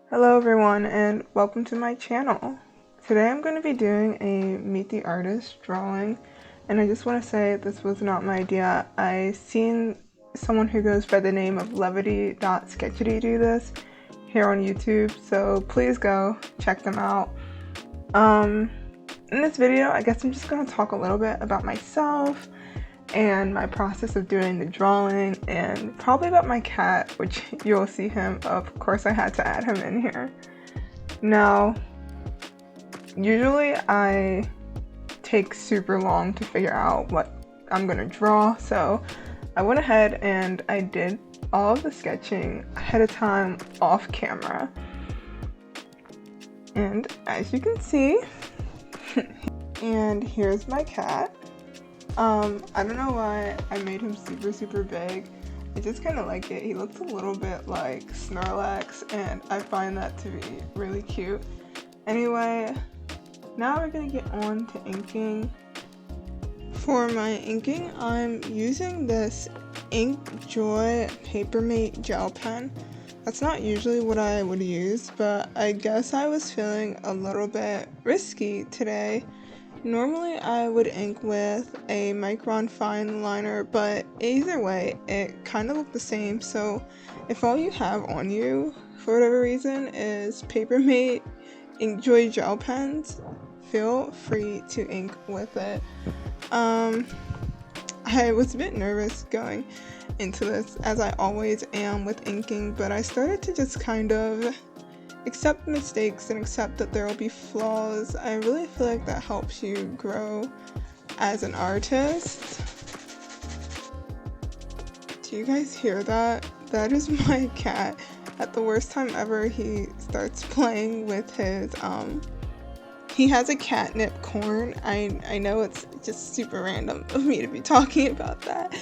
Hello everyone and welcome to my channel. Today I'm going to be doing a Meet the Artist drawing, and I just want to say this was not my idea. I seen someone who goes by the name of Levity.Sketchity do this here on YouTube, so please go check them out. In this video I guess I'm just going to talk a little bit about myself and my process of doing the drawing, and probably about my cat, which you'll see him. Of course I had to add him in here. Now, usually I take super long to figure out what I'm gonna draw, so I went ahead and I did all of the sketching ahead of time off camera. And as you can see, and here's my cat. I don't know why I made him super big. I just kind of like it. He looks a little bit like Snorlax, and I find that to be really cute. Anyway, now we're gonna get on to inking. For my inking, I'm using this Inkjoy Papermate gel pen. That's not usually what I would use, but I guess I was feeling a little bit risky today. Normally I would ink with a Micron fine liner, but either way it kind of looked the same, so if all you have on you for whatever reason is Papermate Inkjoy gel pens, feel free to ink with it. I was a bit nervous going into this, as I always am with inking, but I started to just kind of accept mistakes and accept that there will be flaws. I really feel like that helps you grow as an artist. Do you guys hear that? That is my cat. At the worst time ever, he starts playing with his he has a catnip corn. I know it's just super random of me to be talking about that,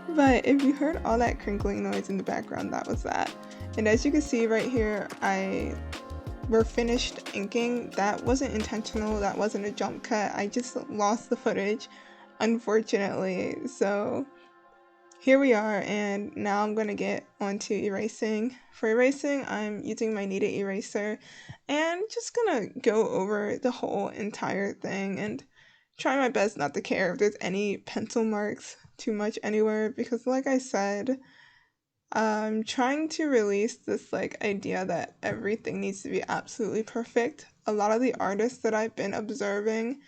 but if you heard all that crinkling noise in the background, that was that. And as you can see right here, we're finished inking. That wasn't intentional, that wasn't a jump cut. I just lost the footage, unfortunately. So here we are, and now I'm gonna get onto erasing. For erasing, I'm using my kneaded eraser and just gonna go over the whole entire thing and try my best not to care if there's any pencil marks too much anywhere, because like I said, I'm trying to release this idea that everything needs to be absolutely perfect. A lot of the artists that I've been observing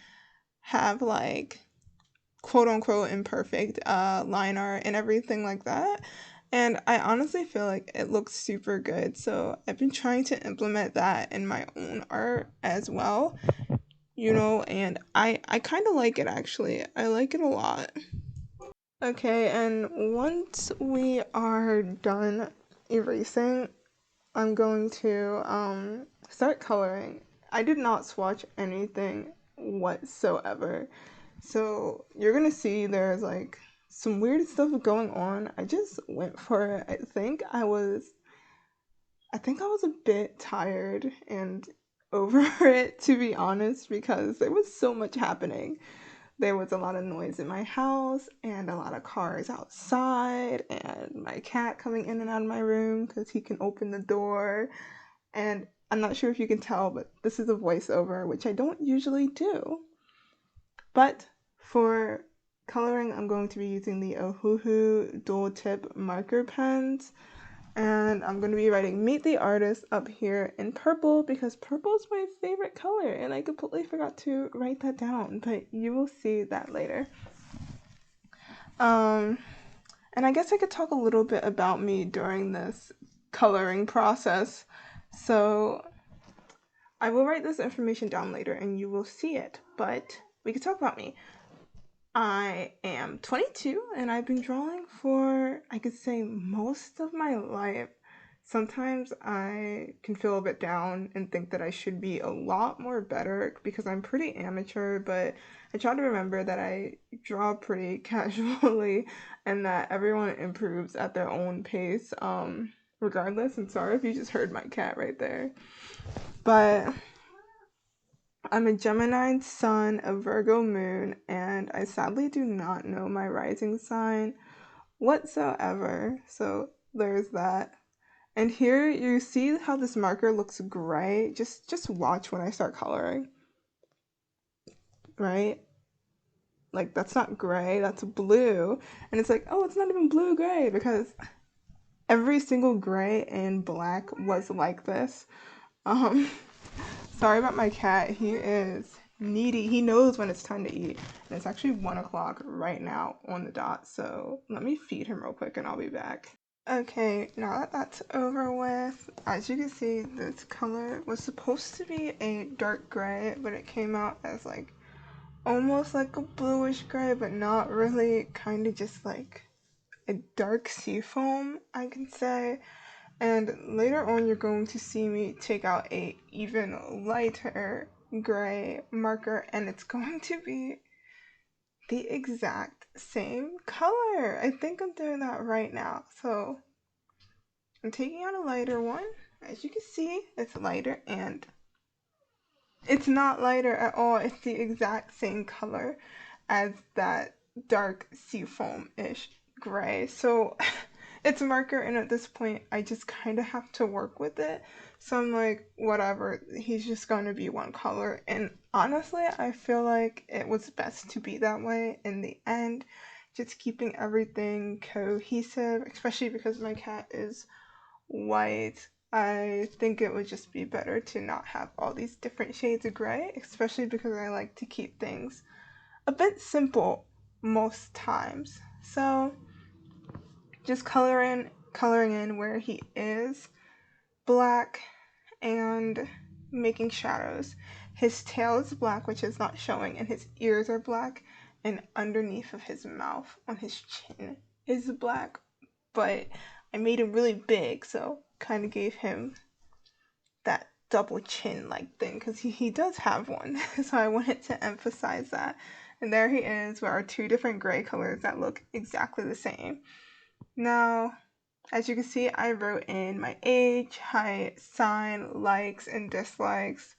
have quote unquote imperfect line art and everything like that. And I honestly feel like it looks super good. So I've been trying to implement that in my own art as well, and I kind of like it actually. I like it a lot. Okay, and once we are done erasing, I'm going to start coloring. I did not swatch anything whatsoever. So you're gonna see there's some weird stuff going on. I just went for it. I think I was a bit tired and over it, to be honest, because there was so much happening. There was a lot of noise in my house and a lot of cars outside, and my cat coming in and out of my room because he can open the door. And I'm not sure if you can tell, but this is a voiceover, which I don't usually do. But for coloring, I'm going to be using the Ohuhu dual tip marker pens. And I'm going to be writing Meet the Artist up here in purple, because purple is my favorite color, and I completely forgot to write that down, but you will see that later. And I guess I could talk a little bit about me during this coloring process. So I will write this information down later and you will see it, but we could talk about me. I am 22 and I've been drawing for, I could say, most of my life. Sometimes I can feel a bit down and think that I should be a lot more better because I'm pretty amateur, but I try to remember that I draw pretty casually and that everyone improves at their own pace, regardless. And sorry if you just heard my cat right there. But I'm a Gemini sun, a Virgo moon, and I sadly do not know my rising sign whatsoever. So there's that. And here you see how this marker looks gray. Just watch when I start coloring, right? Like that's not gray, that's blue. And it's like, oh, it's not even blue gray because every single gray and black was like this. Um, Sorry about my cat. He is needy. He knows when it's time to eat. And it's actually 1 o'clock right now on the dot. So let me feed him real quick and I'll be back. Okay, now that that's over with, as you can see, this color was supposed to be a dark gray, but it came out as like almost like a bluish gray, but not really, kind of just like a dark seafoam, I can say. And later on, you're going to see me take out a even lighter gray marker, and it's going to be the exact same color. I think I'm doing that right now. So I'm taking out a lighter one. As you can see, it's lighter, and it's not lighter at all. It's the exact same color as that dark seafoam-ish gray. So it's a marker, and at this point, I just kind of have to work with it. So I'm like, whatever, he's just going to be one color. And honestly, I feel like it was best to be that way in the end, just keeping everything cohesive, especially because my cat is white. I think it would just be better to not have all these different shades of gray, especially because I like to keep things a bit simple most times. So just coloring in where he is black and making shadows. His tail is black, which is not showing, and his ears are black, and underneath of his mouth on his chin is black, but I made him really big, so kind of gave him that double chin like thing because he does have one. So I wanted to emphasize that. And there he is with our two different gray colors that look exactly the same. Now, as you can see, I wrote in my age, height, sign, likes, and dislikes.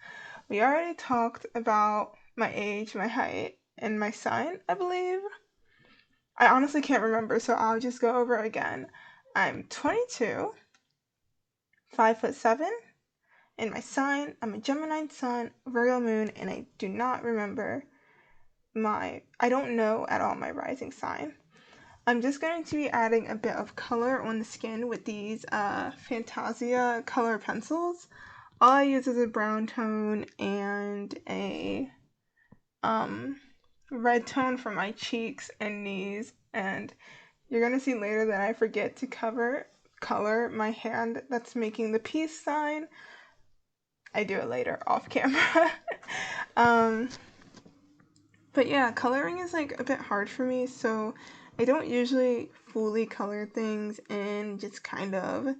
We already talked about my age, my height, and my sign, I believe. I honestly can't remember, so I'll just go over again. I'm 22, 5'7", and my sign, I'm a Gemini sun, Virgo moon, and I do not remember I don't know at all my rising sign. I'm just going to be adding a bit of color on the skin with these Fantasia color pencils. All I use is a brown tone and a red tone for my cheeks and knees, and you're going to see later that I forget to color my hand that's making the peace sign. I do it later off camera. But yeah, coloring is like a bit hard for me, so I don't usually fully color things in just kind of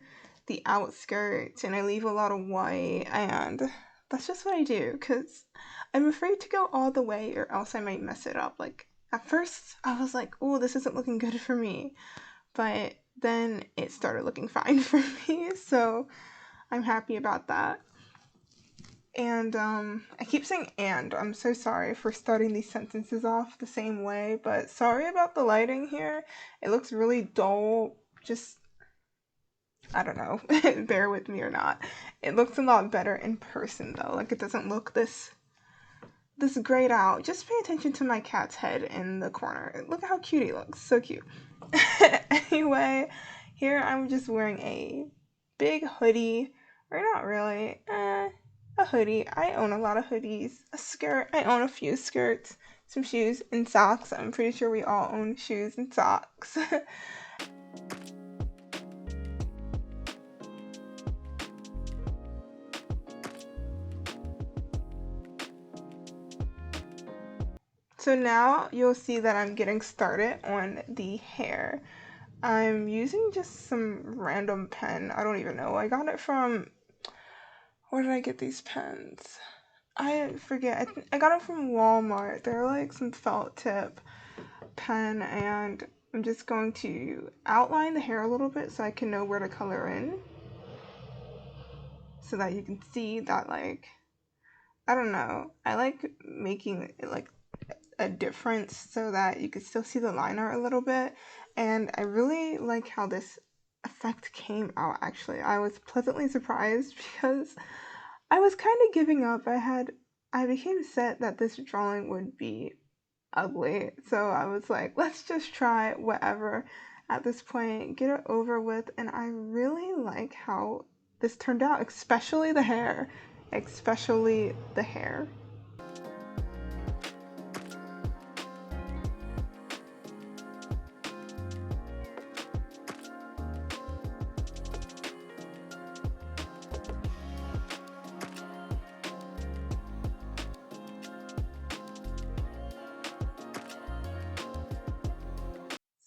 the outskirts, and I leave a lot of white, and that's just what I do because I'm afraid to go all the way or else I might mess it up. Like at first I was like, oh, this isn't looking good for me, but then it started looking fine for me, so I'm happy about that. And I keep saying and. I'm so sorry for starting these sentences off the same way, but sorry about the lighting here. It looks really dull. Just, I don't know, bear with me or not. It looks a lot better in person though. Like it doesn't look this grayed out. Just pay attention to my cat's head in the corner. Look at how cute he looks. So cute. Anyway, here I'm just wearing a big hoodie, or not really, a hoodie. I own a lot of hoodies, a skirt. I own a few skirts, some shoes, and socks. I'm pretty sure we all own shoes and socks. So now you'll see that I'm getting started on the hair. I'm using just some random pen. I don't even know. I got it from, where did I get these pens? I forget. I got them from Walmart. They're like some felt tip pen, and I'm just going to outline the hair a little bit so I can know where to color in. So that you can see that, like, I don't know. I like making it like a difference so that you can still see the line art a little bit. And I really like how this effect came out, actually. I was pleasantly surprised because I was kind of giving up. I became set that this drawing would be ugly. So I was like, let's just try whatever at this point, get it over with. And I really like how this turned out, especially the hair. Especially the hair.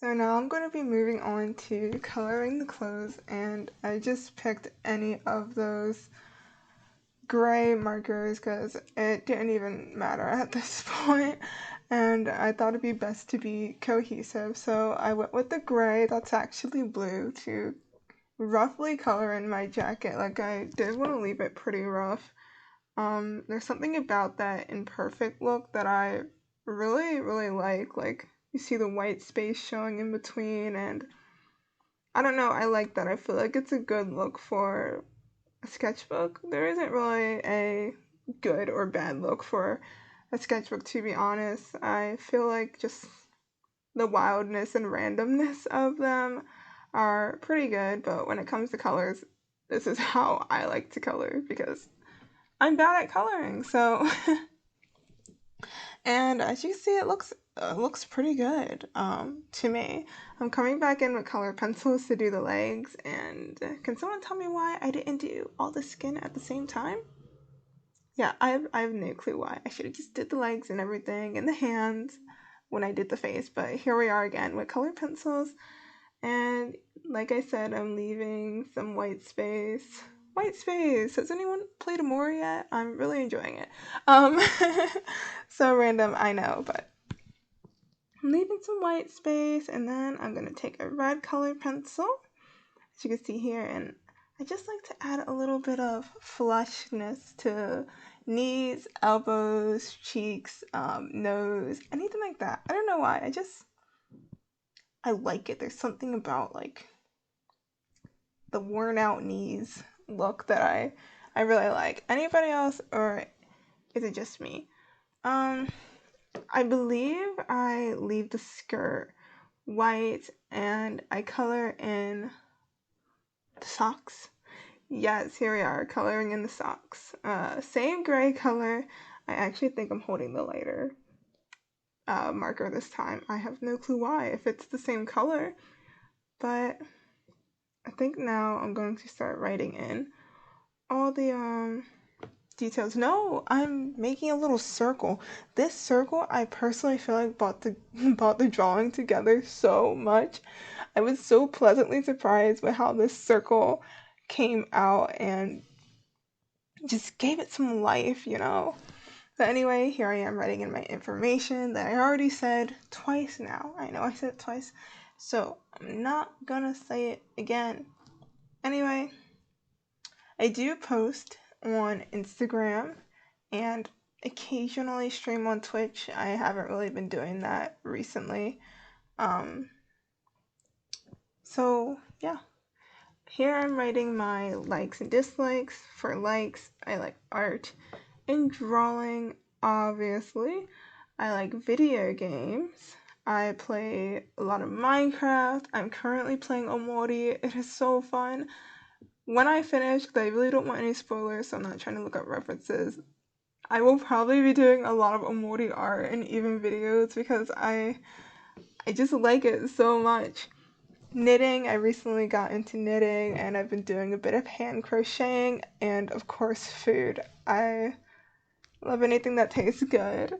So now I'm going to be moving on to coloring the clothes, and I just picked any of those gray markers because it didn't even matter at this point, and I thought it'd be best to be cohesive. So I went with the gray that's actually blue to roughly color in my jacket. Like, I did want to leave it pretty rough. There's something about that imperfect look that I really, really like. Like, you see the white space showing in between, and I don't know, I like that. I feel like it's a good look for a sketchbook. There isn't really a good or bad look for a sketchbook, to be honest. I feel like just the wildness and randomness of them are pretty good, but when it comes to colors, this is how I like to color because I'm bad at coloring. So and as you see, it looks pretty good to me. I'm coming back in with color pencils to do the legs, and can someone tell me why I didn't do all the skin at the same time? Yeah, I have no clue why. I should have just did the legs and everything and the hands when I did the face, but here we are again with color pencils. And like I said, I'm leaving some white space. White space. Has anyone played Amore yet? I'm really enjoying it. Um, so random, I know, but I'm leaving some white space, and then I'm gonna take a red color pencil, as you can see here, and I just like to add a little bit of flushness to knees, elbows, cheeks, nose, anything like that. I don't know why. I like it. There's something about like the worn out knees look that I really like. Anybody else, or is it just me? Um, I believe I leave the skirt white and I color in the socks. Yes, here we are, coloring in the socks. Same gray color. I actually think I'm holding the lighter marker this time. I have no clue why, if it's the same color, but I think now I'm going to start writing in all the details. No, I'm making a little circle. This circle, I personally feel like brought the drawing together so much. I was so pleasantly surprised with how this circle came out and just gave it some life, you know. But anyway, here I am writing in my information that I already said twice now. I know I said it twice, so I'm not gonna say it again. Anyway, I do post on Instagram and occasionally stream on Twitch. I haven't really been doing that recently. Um, so yeah, here I'm writing my likes and dislikes. For likes, I like art and drawing, obviously. I like video games. I play a lot of Minecraft. I'm currently playing Omori. It is so fun. When I finish, because I really don't want any spoilers, so I'm not trying to look up references, I will probably be doing a lot of Omori art and even videos because I just like it so much. Knitting, I recently got into knitting and I've been doing a bit of hand crocheting and of course food. I love anything that tastes good.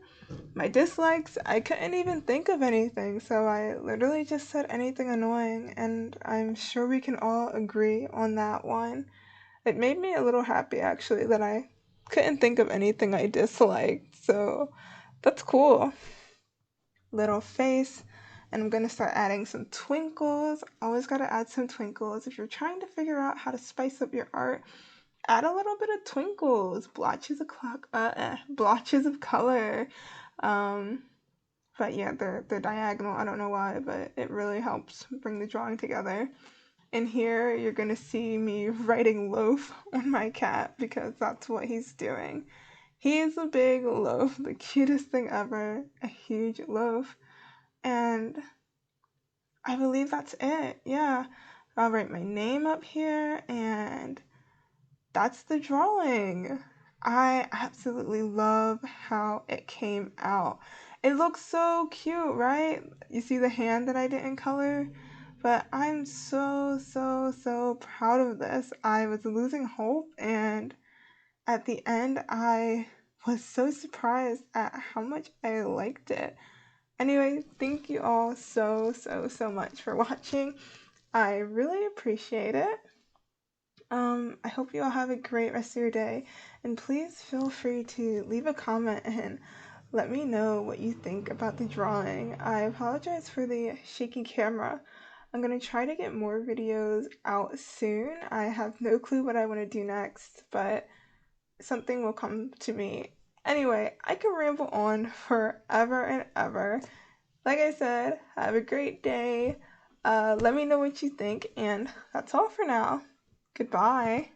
My dislikes, I couldn't even think of anything, so I literally just said anything annoying, and I'm sure we can all agree on that one. It made me a little happy actually that I couldn't think of anything I disliked, so that's cool. Little face, and I'm gonna start adding some twinkles. Always gotta add some twinkles. If you're trying to figure out how to spice up your art, add a little bit of twinkles, blotches of color. Um, but yeah, they're diagonal. I don't know why, but it really helps bring the drawing together. And here you're gonna see me writing loaf on my cat because that's what he's doing. He's a big loaf, the cutest thing ever, a huge loaf. And I believe that's it. Yeah. I'll write my name up here, and that's the drawing. I absolutely love how it came out. It looks so cute, right? You see the hand that I didn't color? But I'm so, so, so proud of this. I was losing hope, and at the end, I was so surprised at how much I liked it. Anyway, thank you all so, so, so much for watching. I really appreciate it. I hope you all have a great rest of your day, and please feel free to leave a comment and let me know what you think about the drawing. I apologize for the shaky camera. I'm going to try to get more videos out soon. I have no clue what I want to do next, but something will come to me. Anyway, I could ramble on forever and ever. Like I said, have a great day. Let me know what you think, and that's all for now. Goodbye.